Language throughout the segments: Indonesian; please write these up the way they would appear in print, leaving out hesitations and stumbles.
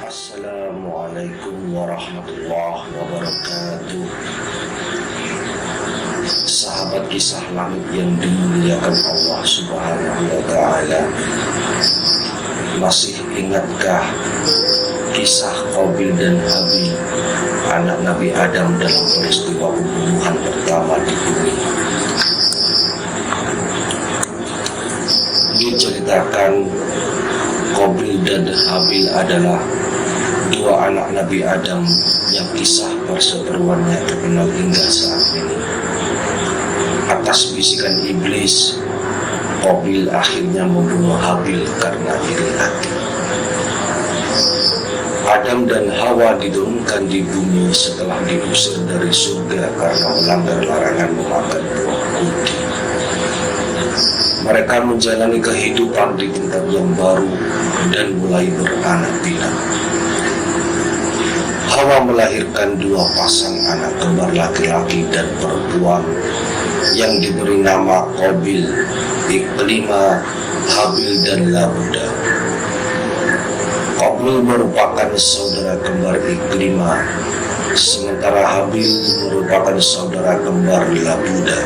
Assalamualaikum warahmatullahi wabarakatuh. Sahabat kisah langit yang dimuliakan Allah Subhanahu wa ta'ala, masih ingatkah kisah Qabil dan Habil, anak Nabi Adam, dalam peristiwa pembunuhan pertama di bumi? Diceritakan Qabil dan Habil adalah dua anak Nabi Adam yang kisah perseteruannya terkenal hingga saat ini. Atas bisikan iblis, Qabil akhirnya membunuh Habil karena iri hati. Adam dan Hawa diturunkan di bumi setelah diusir dari surga karena melanggar larangan memakan buah budi. Mereka menjalani kehidupan di tempat yang baru dan mulai beranak pinak. Hawa melahirkan dua pasang anak kembar laki-laki dan perempuan yang diberi nama Qabil, Iklima, Habil dan Labuda. Qabil merupakan saudara kembar Iklima, sementara Habil merupakan saudara kembar Labuda.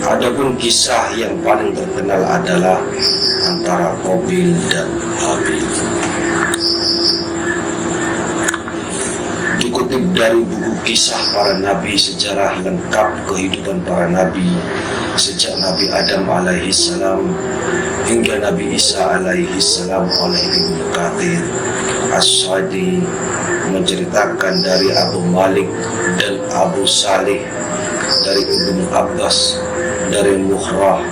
Adapun kisah yang paling terkenal adalah antara Qabil dan Habil. Dikutip dari buku kisah para nabi, sejarah lengkap kehidupan para nabi sejak Nabi Adam alaihissalam hingga Nabi Isa alaihissalam oleh Ibnu Katsir As-Sadi, menceritakan dari Abu Malik dan Abu Salih, dari Ibnu Abbas, dari Mukhrah,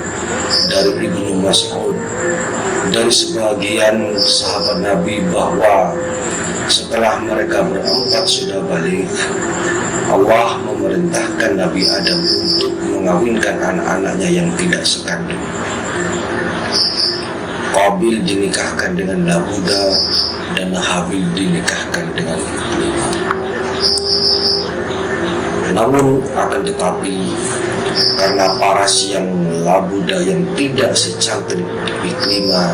dari Ibnu Mas'ud, dari sebagian sahabat Nabi bahwa setelah mereka berempat sudah balik, Allah memerintahkan Nabi Adam untuk mengawinkan anak-anaknya yang tidak sekandung. Qabil dinikahkan dengan Labuda dan Habil dinikahkan dengan Iklima. Namun akan tetapi, karena paras yang Labuda yang tidak secantik Iklima,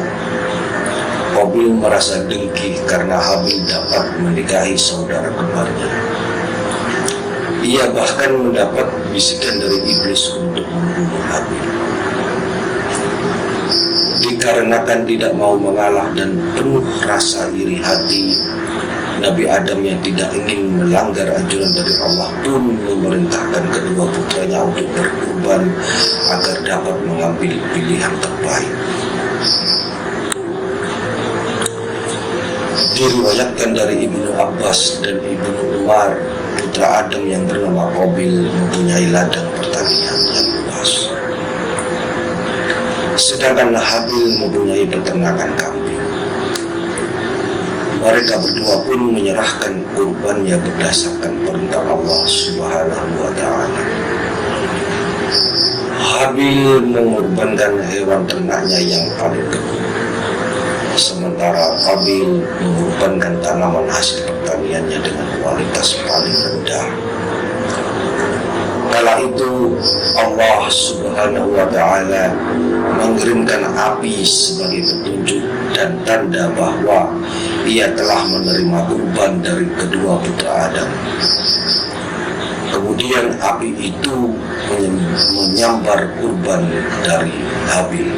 Qabil merasa dengki karena Habil dapat menikahi saudara kembarnya. Ia bahkan mendapat bisikan dari iblis untuk membunuh Habil. Dikarenakan tidak mau mengalah dan penuh rasa iri hati, Nabi Adam yang tidak ingin melanggar anjuran dari Allah pun memerintahkan kedua putranya untuk berkorban agar dapat mengambil pilihan terbaik. Diriwayatkan dari Ibnu Abbas dan Ibnu Umar, putra Adam yang bernama Qabil mempunyai ladang pertanian yang luas, sedangkan Habil mempunyai peternakan kambing. Mereka berdua pun menyerahkan kurbannya berdasarkan perintah Allah Subhanahu wa ta'ala. Habil mengorbankan hewan ternaknya yang paling kecil, sementara Qabil mengorbankan tanaman hasil pertaniannya dengan kualitas paling rendah. Kala itu Allah Subhanahu wa ta'ala mengirimkan api sebagai petunjuk dan tanda bahwa ia telah menerima kurban dari kedua putra Adam. Kemudian api itu menyambar kurban dari Habil.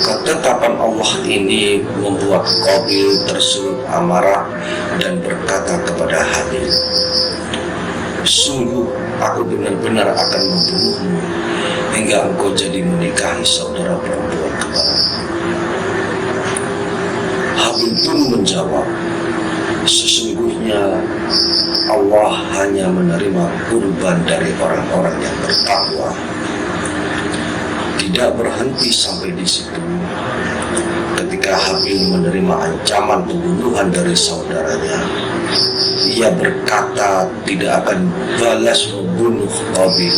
Ketetapan Allah ini membuat Qabil tersulut amarah dan berkata kepada Habil, "Sungguh aku benar-benar akan membunuhmu hingga engkau jadi menikahi saudara perempuan kembarmu." Habil pun menjawab, "Sesungguhnya Allah hanya menerima kurban dari orang-orang yang bertakwa." Tidak berhenti sampai di situ. Ketika Habil menerima ancaman pembunuhan dari saudaranya, ia berkata tidak akan balas membunuh Qabil.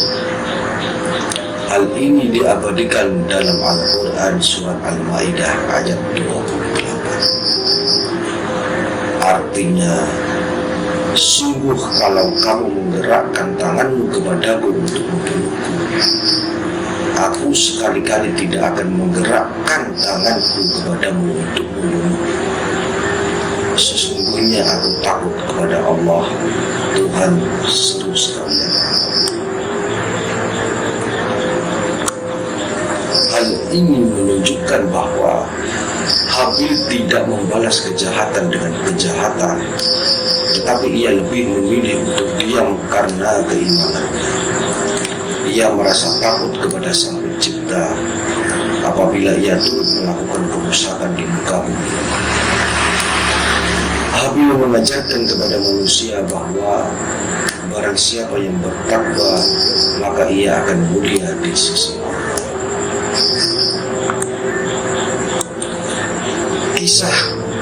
Hal ini diabadikan dalam Al-Quran surat Al-Ma'idah ayat 28. Artinya, sungguh kalau kamu menggerakkan tanganmu kepadaku untuk membunuhku, aku sekali-kali tidak akan menggerakkan tanganku kepadamu untuk membunuh. Sesungguhnya aku takut kepada Allah, Tuhan seluruh sekalian. Hal ini menunjukkan bahwa Habil tidak membalas kejahatan dengan kejahatan, tetapi ia lebih memilih untuk diam karena keimanan. Ia merasa takut kepada Sang Pencipta apabila ia turut melakukan kerusakan di muka bumi. Habil mengajarkan kepada manusia bahwa barang siapa yang bertakwa, maka ia akan mulia di sisi Allah. Kisah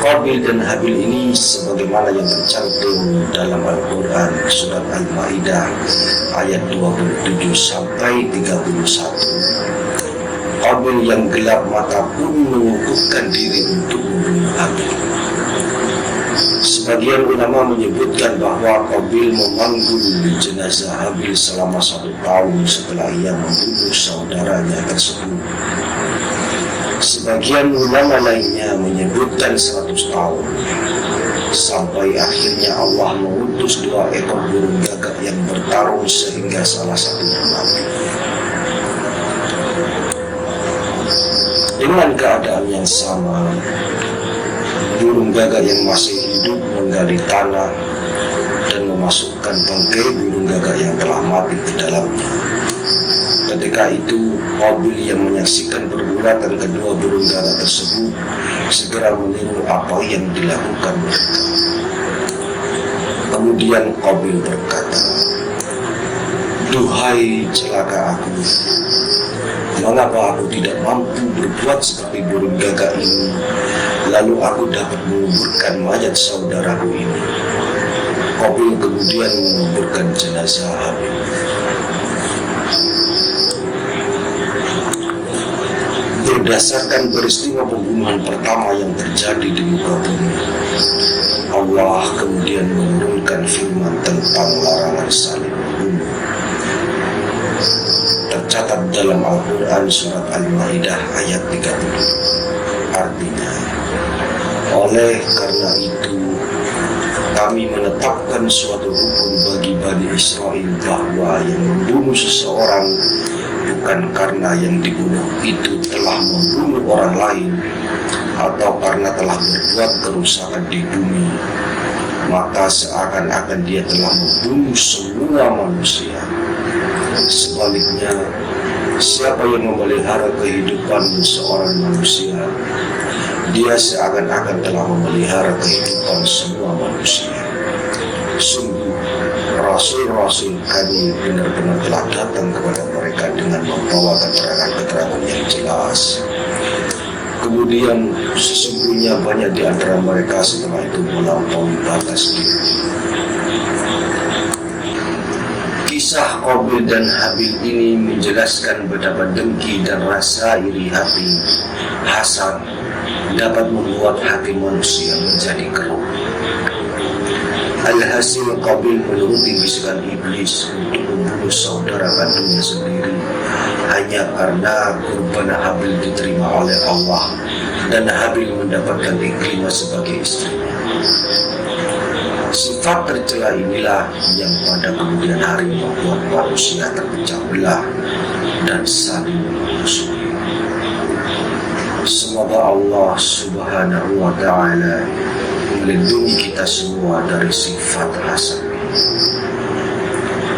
Qabil dan Habil ini sebagaimana yang tercantum dalam Al-Quran surat Al-Ma'idah ayat 27 sampai 31. Qabil yang gelap mata pun mengukuhkan diri untuk membunuh Habil. Sebagian ulama menyebutkan bahwa Qabil memanggul jenazah Habil selama 1 tahun setelah ia membunuh saudaranya tersebut. Sebagian ulama lainnya menyebutkan 100 tahun, sampai akhirnya Allah mengutus 2 ekor burung gagak yang bertarung sehingga salah satunya mati. Dengan keadaan yang sama, burung gagak yang masih hidup menggali tanah dan memasukkan bangkai burung gagak yang telah mati ke dalamnya. Ketika itu, Qabil yang menyaksikan pergulatan kedua burung gagak tersebut segera meniru apa yang dilakukan mereka. Kemudian Qabil berkata, "Duhai celaka aku, mengapa aku tidak mampu berbuat seperti burung gagak ini, lalu aku dapat menguburkan mayat saudaraku ini?" Qabil kemudian menguburkan jenazah Habil. Berdasarkan peristiwa pembunuhan pertama yang terjadi di muka bumi, Allah kemudian menurunkan firman tentang larangan saling membunuh. Tercatat dalam Al-Quran surat Al-Ma'idah ayat 30. Artinya, oleh karena itu kami menetapkan suatu hukum bagi Bani Israel bahwa yang membunuh seseorang bukan karena yang dibunuh itu telah membunuh orang lain atau karena telah berbuat kerusakan di bumi, maka seakan-akan dia telah membunuh semua manusia. Sebaliknya, siapa yang memelihara kehidupan seorang manusia, dia seakan-akan telah memelihara kehidupan semua manusia. Sungguh, Rasul-Rasul kami benar-benar telah datang kepada mereka dengan membawa keterangan-keterangan yang jelas. Kemudian sesungguhnya banyak di antara mereka setelah itu melampaui batas diri. Kisah Qabil dan Habil ini menjelaskan betapa dengki dan rasa iri hati, hasad dapat membuat hati manusia menjadi keruh. Alhasil Qabil menuruti bisikan iblis untuk membunuh saudara kandungnya sendiri hanya karena kurban Habil diterima oleh Allah dan Habil mendapatkan Ikrimah sebagai istrinya. Sifat tercela inilah yang pada kemudian hari membuat manusia terpecah belah dan saling memusuhi. Semoga Allah Subhanahu wa Ta'ala melindungi kita semua dari sifat hasad.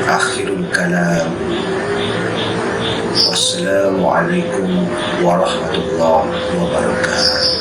Akhirul kalam. Wassalamualaikum warahmatullahi wabarakatuh.